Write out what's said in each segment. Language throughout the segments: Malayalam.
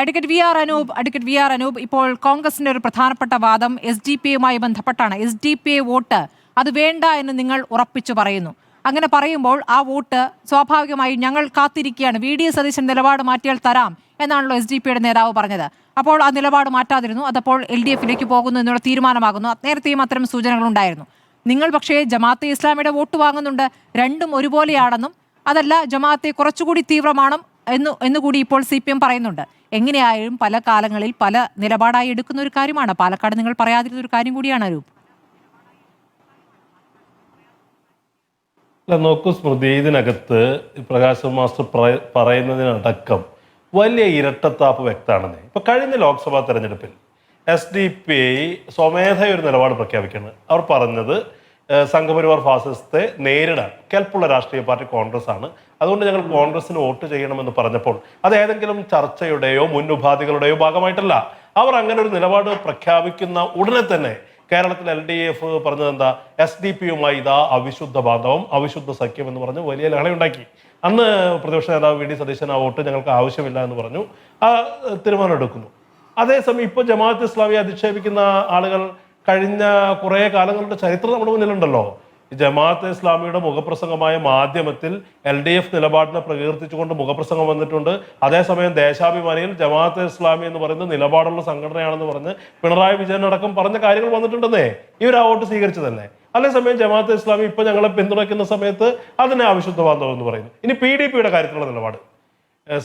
അഡ്വക്കേറ്റ് വി ആർ അനൂപ്, ഇപ്പോൾ കോൺഗ്രസിന്റെ ഒരു പ്രധാനപ്പെട്ട വാദം SDPI ബന്ധപ്പെട്ടാണ്. SDPI വോട്ട് അത് വേണ്ട എന്ന് നിങ്ങൾ ഉറപ്പിച്ചു പറയുന്നു. അങ്ങനെ പറയുമ്പോൾ ആ വോട്ട് സ്വാഭാവികമായും ഞങ്ങൾ കാത്തിരിക്കുകയാണ്, VD സതീശൻ നിലപാട് മാറ്റിയാൽ തരാം എന്നാണല്ലോ SDPIയുടെ നേതാവ് പറഞ്ഞത്. അപ്പോൾ ആ നിലപാട് മാറ്റാതിരുന്നു, അതപ്പോൾ LDFിലേക്ക് പോകുന്നു എന്നുള്ള തീരുമാനമാകുന്നു. നേരത്തെയും അത്തരം സൂചനകൾ ഉണ്ടായിരുന്നു. നിങ്ങൾ പക്ഷേ ജമാഅത്തെ ഇസ്ലാമിയുടെ വോട്ട് വാങ്ങുന്നുണ്ട്. രണ്ടും ഒരുപോലെയാണെന്നും അതല്ല ജമാഅത്തെ കുറച്ചുകൂടി തീവ്രമാണ് എന്നുകൂടി ഇപ്പോൾ CPM പറയുന്നുണ്ട്. എങ്ങനെയായാലും പല കാലങ്ങളിൽ പല നിലപാടായി എടുക്കുന്ന ഒരു കാര്യമാണ്. പാലക്കാട് നിങ്ങൾ പറയാതിരുന്ന ഒരു കാര്യം കൂടിയാണ് അരൂപ്. നോക്കൂ സ്മൃതി, ഇതിനകത്ത് പ്രകാശ് മാസ്റ്റർ പറയുന്നതിനടക്കം വലിയ ഇരട്ടത്താപ്പ് വ്യക്തമാണെന്നേ. ഇപ്പൊ കഴിഞ്ഞ ലോക്സഭാ തെരഞ്ഞെടുപ്പിൽ SDPI സ്വമേധയ ഒരു നിലപാട് പ്രഖ്യാപിക്കുകയാണ്. അവർ പറഞ്ഞത് സംഘപരിവാർ ഫാസിസത്തെ നേരിടാൻ കെൽപ്പുള്ള രാഷ്ട്രീയ പാർട്ടി കോൺഗ്രസ് ആണ്, അതുകൊണ്ട് ഞങ്ങൾ കോൺഗ്രസിന് വോട്ട് ചെയ്യണമെന്ന് പറഞ്ഞപ്പോൾ അത് ഏതെങ്കിലും ചർച്ചയുടെയോ മുന്നുപാധികളുടെയോ ഭാഗമായിട്ടല്ല. അവർ അങ്ങനെ ഒരു നിലപാട് പ്രഖ്യാപിക്കുന്ന ഉടനെ തന്നെ കേരളത്തിൽ LDF പറഞ്ഞത് എന്താ, SDPയുമായി ഇതാ അവിശുദ്ധ ബാന്ധവം, അവിശുദ്ധ സഖ്യം എന്ന് പറഞ്ഞ് വലിയ ലഹളയുണ്ടാക്കി. അന്ന് പ്രതിപക്ഷ നേതാവ് VD സതീശൻ ആ വോട്ട് ഞങ്ങൾക്ക് ആവശ്യമില്ല എന്ന് പറഞ്ഞു, ആ തീരുമാനം എടുക്കുന്നു. അതേസമയം ഇപ്പോൾ ജമാഅത്ത് ഇസ്ലാമിയെ അധിക്ഷേപിക്കുന്ന ആളുകൾ കഴിഞ്ഞ കുറേ കാലങ്ങളുടെ ചരിത്രം നമ്മുടെ മുന്നിലുണ്ടല്ലോ. ജമാഅത്തെ ഇസ്ലാമിയുടെ മുഖപ്രസംഗമായ മാധ്യമത്തിൽ LDF നിലപാടിനെ പ്രകീർത്തിച്ചുകൊണ്ട് മുഖപ്രസംഗം വന്നിട്ടുണ്ട്. അതേസമയം ദേശാഭിമാനിയിൽ ജമാഅത്തെ ഇസ്ലാമി എന്ന് പറയുന്നത് നിലപാടുള്ള സംഘടനയാണെന്ന് പറഞ്ഞ് പിണറായി വിജയൻ അടക്കം പറഞ്ഞ കാര്യങ്ങൾ വന്നിട്ടുണ്ടെന്നേ. ഇവർ ആ വോട്ട് സ്വീകരിച്ചതല്ലേ. അതേസമയം ജമാഅത്തെ ഇസ്ലാമി ഇപ്പൊ ഞങ്ങളെ പിന്തുണയ്ക്കുന്ന സമയത്ത് അതിനെ അവിശുദ്ധ ബാന്ധവം എന്ന് പറയുന്നു. ഇനി PDPയുടെ കാര്യത്തിലുള്ള നിലപാട്,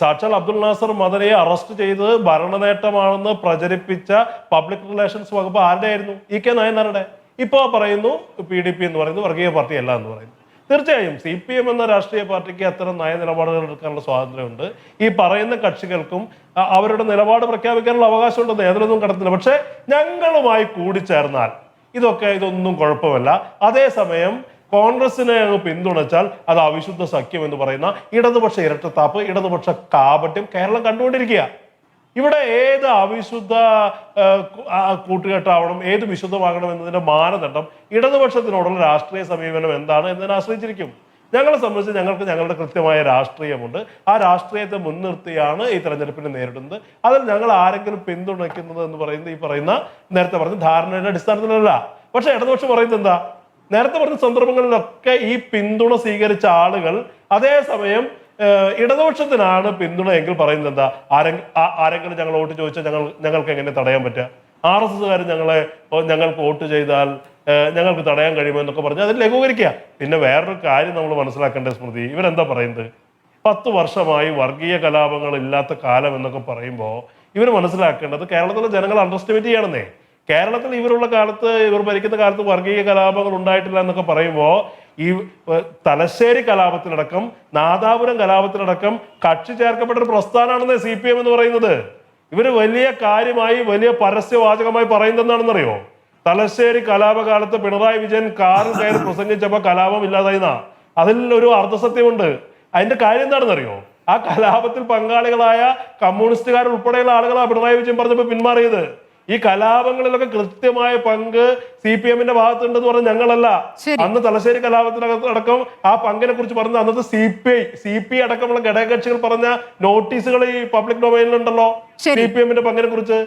സാക്ഷാൽ അബ്ദുൽ നാസർ മദനിയെ അറസ്റ്റ് ചെയ്ത് ഭരണനേട്ടമാണെന്ന് പ്രചരിപ്പിച്ച പബ്ലിക് റിലേഷൻസ് വകുപ്പ് ആരുടെ ആയിരുന്നു? EK നായനാരുടെ. ഇപ്പോ പറയുന്നു PDP എന്ന് പറയുന്നത് വർഗീയ പാർട്ടി അല്ല എന്ന് പറയുന്നു. തീർച്ചയായും CPM എന്ന രാഷ്ട്രീയ പാർട്ടിക്ക് അത്തരം നയ നിലപാടുകൾ എടുക്കാനുള്ള സ്വാതന്ത്ര്യമുണ്ട്. ഈ പറയുന്ന കക്ഷികൾക്കും അവരുടെ നിലപാട് പ്രഖ്യാപിക്കാനുള്ള അവകാശമുണ്ടെന്ന് ഏതൊന്നും കടത്തില്ല. പക്ഷെ ഞങ്ങളുമായി കൂടിച്ചേർന്നാൽ ഇതൊന്നും കുഴപ്പമല്ല. അതേസമയം കോൺഗ്രസിനെ പിന്തുണച്ചാൽ അത് അവിശുദ്ധ സഖ്യം എന്ന് പറയുന്ന ഇടതുപക്ഷ ഇരട്ടത്താപ്പ്, ഇടതുപക്ഷ കാപട്യം കേരളം കണ്ടുകൊണ്ടിരിക്കുക. ഇവിടെ ഏത് അവിശുദ്ധ കൂട്ടുകെട്ടാവണം, ഏത് വിശുദ്ധമാകണം എന്നതിന്റെ മാനദണ്ഡം ഇടതുപക്ഷത്തിനോടുള്ള രാഷ്ട്രീയ സമീപനം എന്താണ് എന്നതിനെ ആശ്രയിച്ചിരിക്കും. ഞങ്ങളെ സംബന്ധിച്ച് ഞങ്ങളുടെ കൃത്യമായ രാഷ്ട്രീയമുണ്ട്. ആ രാഷ്ട്രീയത്തെ മുൻനിർത്തിയാണ് ഈ തെരഞ്ഞെടുപ്പിനെ നേരിടുന്നത്. അതിൽ ഞങ്ങൾ ആരെങ്കിലും പിന്തുണയ്ക്കുന്നത് എന്ന് പറയുന്നത് ഈ പറയുന്ന നേരത്തെ പറഞ്ഞ ധാരണയുടെ അടിസ്ഥാനത്തിലല്ല. പക്ഷെ ഇടതുപക്ഷം പറയുന്നത് എന്താ, നേരത്തെ പറഞ്ഞ സന്ദർഭങ്ങളിലൊക്കെ ഈ പിന്തുണ സ്വീകരിച്ച ആളുകൾ അതേസമയം ഇടതുപക്ഷത്തിനാണ് പിന്തുണ എങ്കിൽ പറയുന്നത് എന്താ, ആരെങ്കിലും ഞങ്ങൾ വോട്ട് ചോദിച്ചാൽ ഞങ്ങൾക്ക് എങ്ങനെ തടയാൻ പറ്റുക? RSSകാർ ഞങ്ങൾക്ക് വോട്ട് ചെയ്താൽ ഞങ്ങൾക്ക് തടയാൻ കഴിയുമോ എന്നൊക്കെ പറഞ്ഞ് അതിൽ ലഘൂകരിക്കുക. പിന്നെ വേറൊരു കാര്യം നമ്മൾ മനസ്സിലാക്കേണ്ട സ്മൃതി, ഇവരെന്താ പറയുന്നത്, 10 വർഷമായി വർഗീയ കലാപങ്ങൾ ഇല്ലാത്ത കാലം എന്നൊക്കെ പറയുമ്പോൾ ഇവർ മനസ്സിലാക്കേണ്ടത് കേരളത്തിലെ ജനങ്ങൾ അണ്ടർസ്റ്റിമേറ്റ് ചെയ്യണമെന്നേ. കേരളത്തിൽ ഇവർ ഭരിക്കുന്ന കാലത്ത് വർഗീയ കലാപങ്ങൾ ഉണ്ടായിട്ടില്ല എന്നൊക്കെ പറയുമ്പോൾ ഈ തലശ്ശേരി കലാപത്തിലടക്കം നാദാപുരം കലാപത്തിലടക്കം കക്ഷി ചേർക്കപ്പെട്ട ഒരു പ്രസ്ഥാനമാണെന്ന് CPM എന്ന് പറയുന്നത്. ഇവർ വലിയ കാര്യമായി വലിയ പരസ്യവാചകമായി പറയുന്നതെന്നാണെന്നറിയോ, തലശ്ശേരി കലാപകാലത്ത് പിണറായി വിജയൻ കാറിൽ കയറി പ്രസംഗിച്ചപ്പോൾ കലാപം ഇല്ലാതായിന്നാ. അതിൽ ഒരു അർദ്ധസത്യമുണ്ട്. അതിന്റെ കാര്യം എന്താണെന്നറിയോ, ആ കലാപത്തിൽ പങ്കാളികളായ കമ്മ്യൂണിസ്റ്റുകാർ ഉൾപ്പെടെയുള്ള ആളുകളാണ് പിണറായി വിജയൻ പറഞ്ഞപ്പോൾ പിന്മാറിയത്. ഈ കലാപങ്ങളിലൊക്കെ കൃത്യമായ പങ്ക് CPMന്റെ ഭാഗത്തുണ്ടെന്ന് പറഞ്ഞ ഞങ്ങളല്ല. അന്ന് തലശ്ശേരി കലാപത്തിനകത്തടക്കം ആ പങ്കിനെ കുറിച്ച് പറഞ്ഞ അന്നത്തെ CPI അടക്കമുള്ള ഘടകകക്ഷികൾ പറഞ്ഞ നോട്ടീസുകൾ ഈ പബ്ലിക് ഡൊമൈനിലുണ്ടല്ലോ CPMന്റെ പങ്കിനെ കുറിച്ച്.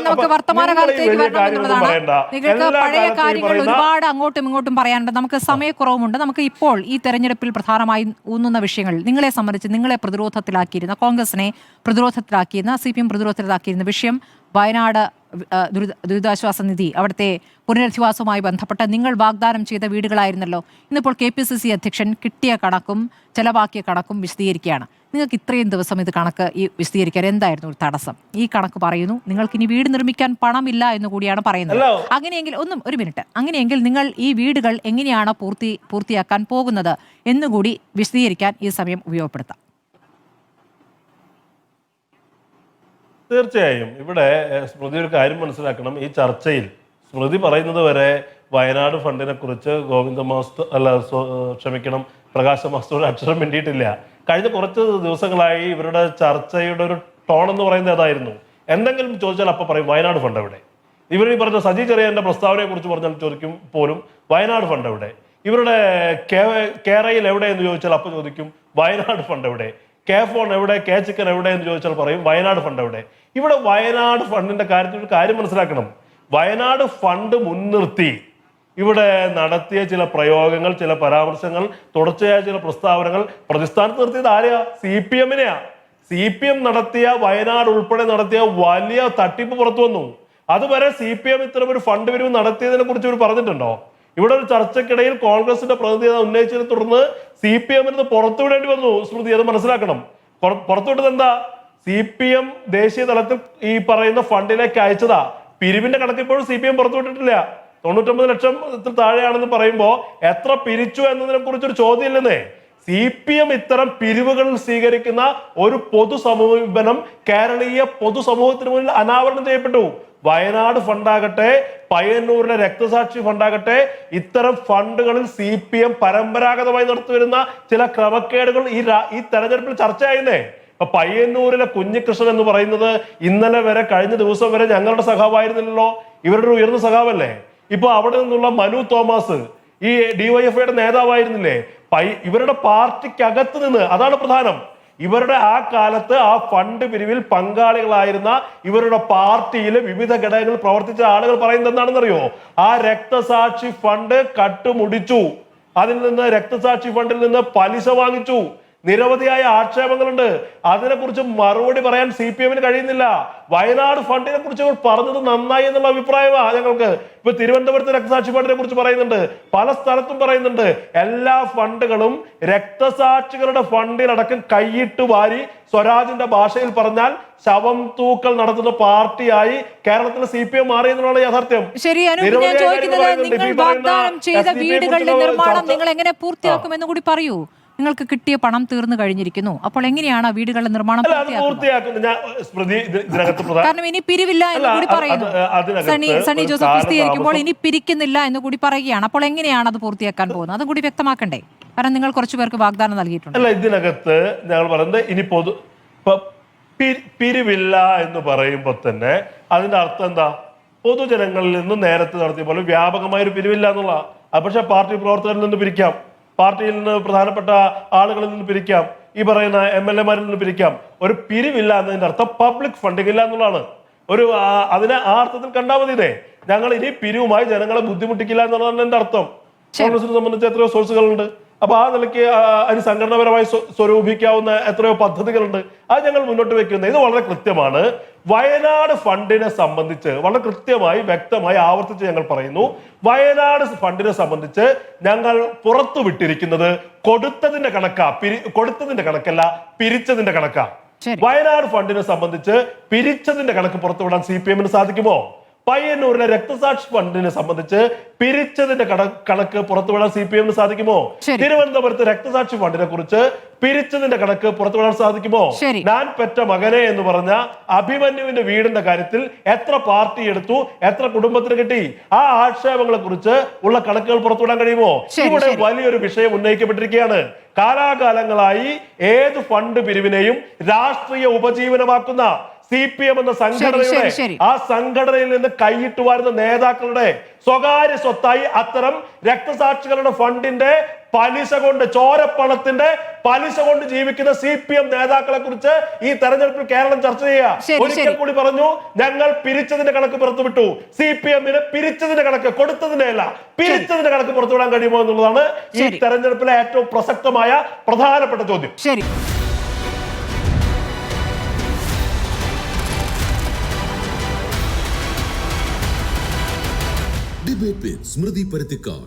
നമുക്ക് വർത്തമാനകാലത്തേക്ക് വരണമെന്നുള്ളതാണ്. നിങ്ങൾക്ക് പഴയ കാര്യങ്ങൾ ഒരുപാട് അങ്ങോട്ടും ഇങ്ങോട്ടും പറയാനുണ്ട്. നമുക്ക് സമയക്കുറവുമുണ്ട്. നമുക്ക് ഇപ്പോൾ ഈ തെരഞ്ഞെടുപ്പിൽ പ്രധാനമായും ഊന്നുന്ന വിഷയങ്ങൾ നിങ്ങളെ സംബന്ധിച്ച്, നിങ്ങളെ പ്രതിരോധത്തിലാക്കിയിരുന്ന, കോൺഗ്രസിനെ പ്രതിരോധത്തിലാക്കിയിരുന്ന, CPM പ്രതിരോധത്തിലാക്കിയിരുന്ന വിഷയം വയനാട് ദുരിതാശ്വാസ നിധി, അവിടുത്തെ പുനരധിവാസവുമായി ബന്ധപ്പെട്ട് നിങ്ങൾ വാഗ്ദാനം ചെയ്ത വീടുകളായിരുന്നല്ലോ. ഇന്നിപ്പോൾ KPCC അധ്യക്ഷൻ കിട്ടിയ കണക്കും ചെലവാക്കിയ കണക്കും വിശദീകരിക്കുകയാണ്. നിങ്ങൾക്ക് ഇത്രയും ദിവസം ഇത് കണക്ക് വിശദീകരിക്കാൻ എന്തായിരുന്നു ഒരു തടസ്സം? ഈ കണക്ക് പറയുന്നു നിങ്ങൾക്ക് ഇനി വീട് നിർമ്മിക്കാൻ പണമില്ല എന്ന് കൂടിയാണ് പറയുന്നത്. അങ്ങനെയെങ്കിൽ ഒരു മിനിറ്റ്, അങ്ങനെയെങ്കിൽ നിങ്ങൾ ഈ വീടുകൾ എങ്ങനെയാണ് പൂർത്തിയാക്കാൻ പോകുന്നത് എന്നുകൂടി വിശദീകരിക്കാൻ ഈ സമയം ഉപയോഗപ്പെടുത്താം. തീർച്ചയായും ഇവിടെ സ്മൃതി ഒരു കാര്യം മനസ്സിലാക്കണം. ഈ ചർച്ചയിൽ സ്മൃതി പറയുന്നത് വരെ വയനാട് ഫണ്ടിനെ കുറിച്ച് പ്രകാശ മാസ്റ്റർ അക്ഷരം മിണ്ടിയിട്ടില്ല. കഴിഞ്ഞ കുറച്ച് ദിവസങ്ങളായി ഇവരുടെ ചർച്ചയുടെ ഒരു ടോൺ എന്ന് പറയുന്നത് ഏതായിരുന്നു? എന്തെങ്കിലും ചോദിച്ചാൽ അപ്പം പറയും വയനാട് ഫണ്ട് എവിടെ. ഇവർ ഈ പറഞ്ഞ സജി ചെറിയാന്റെ പ്രസ്താവനയെ കുറിച്ച് പറഞ്ഞാൽ ചോദിക്കും പോലും വയനാട് ഫണ്ട് എവിടെ. ഇവരുടെ കേരയിൽ എവിടെ എന്ന് ചോദിച്ചാൽ അപ്പം ചോദിക്കും വയനാട് ഫണ്ട് എവിടെ. കെ ഫോൺ എവിടെ, കെ ചിക്കൻ എവിടെ എന്ന് ചോദിച്ചാൽ പറയും വയനാട് ഫണ്ട് എവിടെ. ഇവിടെ വയനാട് ഫണ്ടിന്റെ കാര്യത്തിൽ ഒരു കാര്യം മനസ്സിലാക്കണം. വയനാട് ഫണ്ട് മുൻനിർത്തി ഇവിടെ നടത്തിയ ചില പ്രയോഗങ്ങൾ, ചില പരാമർശങ്ങൾ, തുടർച്ചയായ ചില പ്രസ്താവനകൾ പ്രതിസ്ഥാനത്ത് നിർത്തിയത് ആരെയാ? CPM-നെയാ. CPM നടത്തിയ, വയനാട് ഉൾപ്പെടെ നടത്തിയ വലിയ തട്ടിപ്പ് പുറത്തു വന്നു. അതുവരെ CPM ഇത്തരം ഒരു ഫണ്ട് പിരിവ് നടത്തിയതിനെ കുറിച്ച് ഇവർ പറഞ്ഞിട്ടുണ്ടോ? ഇവിടെ ഒരു ചർച്ചയ്ക്കിടയിൽ കോൺഗ്രസിന്റെ പ്രതിനിധി ഉന്നയിച്ചതിനെ തുടർന്ന് CPM-ന് പുറത്തുവിടേണ്ടി വന്നു. സ്മൃതി, അത് മനസ്സിലാക്കണം. പുറത്തുവിട്ടത് എന്താ? CPM ദേശീയ തലത്തിൽ ഈ പറയുന്ന ഫണ്ടിലേക്ക് അയച്ചതാ. പിരിവിന്റെ കണക്ക് ഇപ്പോഴും CPM പുറത്തുവിട്ടിട്ടില്ല. 99 ലക്ഷത്തിൽ താഴെയാണെന്ന് പറയുമ്പോൾ എത്ര പിരിച്ചു എന്നതിനെ കുറിച്ചൊരു ചോദ്യം ഇല്ലെന്നേ. CPM ഇത്തരം പിരിവുകൾ സ്വീകരിക്കുന്ന ഒരു പൊതുസമീപനം കേരളീയ പൊതുസമൂഹത്തിന് മുന്നിൽ അനാവരണം ചെയ്യപ്പെട്ടു. വയനാട് ഫണ്ടാകട്ടെ, പയ്യന്നൂരിലെ രക്തസാക്ഷി ഫണ്ടാകട്ടെ, ഇത്തരം ഫണ്ടുകളിൽ CPM പരമ്പരാഗതമായി നടത്തിവരുന്ന ചില ക്രമക്കേടുകൾ ഈ തെരഞ്ഞെടുപ്പിൽ ചർച്ചയായിരുന്നേ. ഇപ്പൊ പയ്യന്നൂരിലെ കുഞ്ഞികൃഷ്ണൻ എന്ന് പറയുന്നത് ഇന്നലെ വരെ, കഴിഞ്ഞ ദിവസം വരെ ഞങ്ങളുടെ സഖാവായിരുന്നില്ലല്ലോ, ഇവരുടെ ഒരു ഉയർന്ന സഖാവല്ലേ. ഇപ്പൊ അവിടെ നിന്നുള്ള മനു തോമസ് ഈ DYFIയുടെ നേതാവായിരുന്നില്ലേ. ഇവരുടെ പാർട്ടിക്കകത്ത് നിന്ന്, അതാണ് പ്രധാനം, ഇവരുടെ ആ കാലത്ത് ആ ഫണ്ട് പിരിവിൽ പങ്കാളികളായിരുന്ന ഇവരുടെ പാർട്ടിയിലെ വിവിധ ഘടകങ്ങളിൽ പ്രവർത്തിച്ച ആളുകൾ പറയുന്നത് എന്താണെന്നറിയോ? ആ രക്തസാക്ഷി ഫണ്ട് കട്ടുമുടിച്ചു, അതിൽ നിന്ന് രക്തസാക്ഷി ഫണ്ടിൽ നിന്ന് പലിശ വാങ്ങിച്ചു. നിരവധിയായ ആക്ഷേപങ്ങളുണ്ട്. അതിനെക്കുറിച്ച് മറുപടി പറയാൻ CPM-ന് കഴിയുന്നില്ല. വയനാട് ഫണ്ടിനെ കുറിച്ച് പറഞ്ഞത് നന്നായി എന്നുള്ള അഭിപ്രായമാണ് ഞങ്ങൾക്ക്. ഇപ്പൊ തിരുവനന്തപുരത്ത് രക്തസാക്ഷി ഫണ്ടിനെ കുറിച്ച് പറയുന്നുണ്ട്, പല സ്ഥലത്തും പറയുന്നുണ്ട്. എല്ലാ ഫണ്ടുകളും രക്തസാക്ഷികളുടെ ഫണ്ടിലടക്കം കൈയിട്ട് വാരി, സ്വരാജിന്റെ ഭാഷയിൽ പറഞ്ഞാൽ ശവം തൂക്കൽ നടത്തുന്ന പാർട്ടിയായി കേരളത്തിലെ CPM മാറി എന്നുള്ളതാണ് യാഥാർത്ഥ്യം. ശരി, ഞാൻ ചോദിക്കുന്നത്, നിങ്ങൾ വാഗ്ദാനം ചെയ്ത വീടുകളുടെ നിർമ്മാണം നിങ്ങൾ എങ്ങനെ പൂർത്തിയാക്കുമെന്ന് കൂടി പറയൂ. നിങ്ങൾക്ക് കിട്ടിയ പണം തീർന്നു കഴിഞ്ഞിരിക്കുന്നു. അപ്പോൾ എങ്ങനെയാണ് വീടുകളുടെ നിർമ്മാണം പൂർത്തിയാക്കുന്നത്? കാരണം ഇനി പിരിവില്ല എന്ന് കൂടി പറയുന്നു. സണ്ണി ജോസഫ് വിശദീകരിക്കുമ്പോൾ ഇനി പിരിക്കുന്നില്ല എന്ന് കൂടി പറയുകയാണ്. അപ്പോൾ എങ്ങനെയാണ് അത് പൂർത്തിയാക്കാൻ പോകുന്നത്? അതും കൂടി വ്യക്തമാക്കണ്ടേ? കാരണം നിങ്ങൾ കുറച്ചു പേർക്ക് വാഗ്ദാനം നൽകിയിട്ടുണ്ട്. അല്ല, ഇതിനകത്ത് ഞങ്ങൾ പറയുന്നത് ഇനി പിരിവില്ല എന്ന് പറയുമ്പോൾ തന്നെ അതിന്റെ അർത്ഥം എന്താ? പൊതുജനങ്ങളിൽ നിന്ന് നേരത്തെ നടത്തിയ പോലെ വ്യാപകമായ ഒരു പിരിവില്ല എന്നുള്ള. പക്ഷെ പാർട്ടി പ്രവർത്തകരിൽ നിന്ന് പിരിക്കാം, പാർട്ടിയിൽ നിന്ന് പ്രധാനപ്പെട്ട ആളുകളിൽ നിന്ന് പിരിക്കാം, ഈ പറയുന്ന MLA-മാരിൽ നിന്ന് പിരിക്കാം. ഒരു പിരിവില്ല എന്നതിന്റെ അർത്ഥം പബ്ലിക് ഫണ്ടിങ് ഇല്ല എന്നുള്ളതാണ്. അതിനെ ആ അർത്ഥത്തിൽ കണ്ടാൽ മതി. ഇതേ ഞങ്ങൾ ഇനി പിരിവുമായി ജനങ്ങളെ ബുദ്ധിമുട്ടിക്കില്ല എന്നുള്ളതാണ് എന്റെ അർത്ഥം. കോൺഗ്രസിനെ സംബന്ധിച്ച് എത്രയോ സോഴ്സുകളുണ്ട്. അപ്പൊ ആ നിലയ്ക്ക് അതിന് സംഘടനാപരമായി സ്വരൂപിക്കാവുന്ന എത്രയോ പദ്ധതികളുണ്ട്. അത് ഞങ്ങൾ മുന്നോട്ട് വെക്കുന്നത്. ഇത് വളരെ കൃത്യമാണ്. വയനാട് ഫണ്ടിനെ സംബന്ധിച്ച് വളരെ കൃത്യമായി വ്യക്തമായി ആവർത്തിച്ച് ഞങ്ങൾ പറയുന്നു, വയനാട് ഫണ്ടിനെ സംബന്ധിച്ച് ഞങ്ങൾ പുറത്തു വിട്ടിരിക്കുന്നത് കൊടുത്തതിന്റെ കണക്കല്ല, പിരിച്ചതിന്റെ കണക്കാ. വയനാട് ഫണ്ടിനെ സംബന്ധിച്ച് പിരിച്ചതിന്റെ കണക്ക് പുറത്തുവിടാൻ CPM-ന് സാധിക്കുമോ? പയ്യന്നൂരിലെ രക്തസാക്ഷി ഫണ്ടിനെ സംബന്ധിച്ച് പിരിച്ചതിന്റെ കണക്ക് പുറത്തുവിടാൻ CPM-ന് സാധിക്കുമോ? തിരുവനന്തപുരത്ത് രക്തസാക്ഷി ഫണ്ടിനെ കുറിച്ച് പിരിച്ചതിന്റെ കണക്ക് പുറത്തുവിടാൻ സാധിക്കുമോ? ഞാൻ പെറ്റ മകനെ എന്ന് പറഞ്ഞ അഭിമന്യുവിന്റെ വീടിന്റെ കാര്യത്തിൽ എത്ര പാർട്ടി എടുത്തു, എത്ര കുടുംബത്തിന് കിട്ടി, ആ ആക്ഷേപങ്ങളെ കുറിച്ച് ഉള്ള കണക്കുകൾ പുറത്തുവിടാൻ കഴിയുമോ? ഇവിടെ വലിയൊരു വിഷയം ഉന്നയിക്കപ്പെട്ടിരിക്കുകയാണ്. കാലാകാലങ്ങളായി ഏത് ഫണ്ട് പിരിവിനെയും രാഷ്ട്രീയ ഉപജീവനമാക്കുന്ന CPM എന്ന സംഘടനയുടെ ആ സംഘടനയിൽ നിന്ന് കൈയിട്ട് വാരുന്ന നേതാക്കളുടെ സ്വകാര്യ സ്വത്തായി അത്തരം രക്തസാക്ഷികളുടെ ഫണ്ടിന്റെ പലിശ കൊണ്ട്, ചോരപ്പണത്തിന്റെ പലിശ കൊണ്ട് ജീവിക്കുന്ന CPM നേതാക്കളെ കുറിച്ച് ഈ തെരഞ്ഞെടുപ്പിൽ കേരളം ചർച്ച ചെയ്യുക. ഒരിക്കൽ കൂടി പറഞ്ഞു, ഞങ്ങൾ പിരിച്ചതിന്റെ കണക്ക് പുറത്തുവിട്ടു. CPM-ന് പിരിച്ചതിന്റെ കണക്ക്, കൊടുത്തതിന്റെ അല്ല, പിരിച്ചതിന്റെ കണക്ക് പുറത്തുവിടാൻ കഴിയുമോ എന്നുള്ളതാണ് ഈ തെരഞ്ഞെടുപ്പിലെ ഏറ്റവും പ്രസക്തമായ പ്രധാനപ്പെട്ട ചോദ്യം. ശരി. Debate with Smriti Parittikad.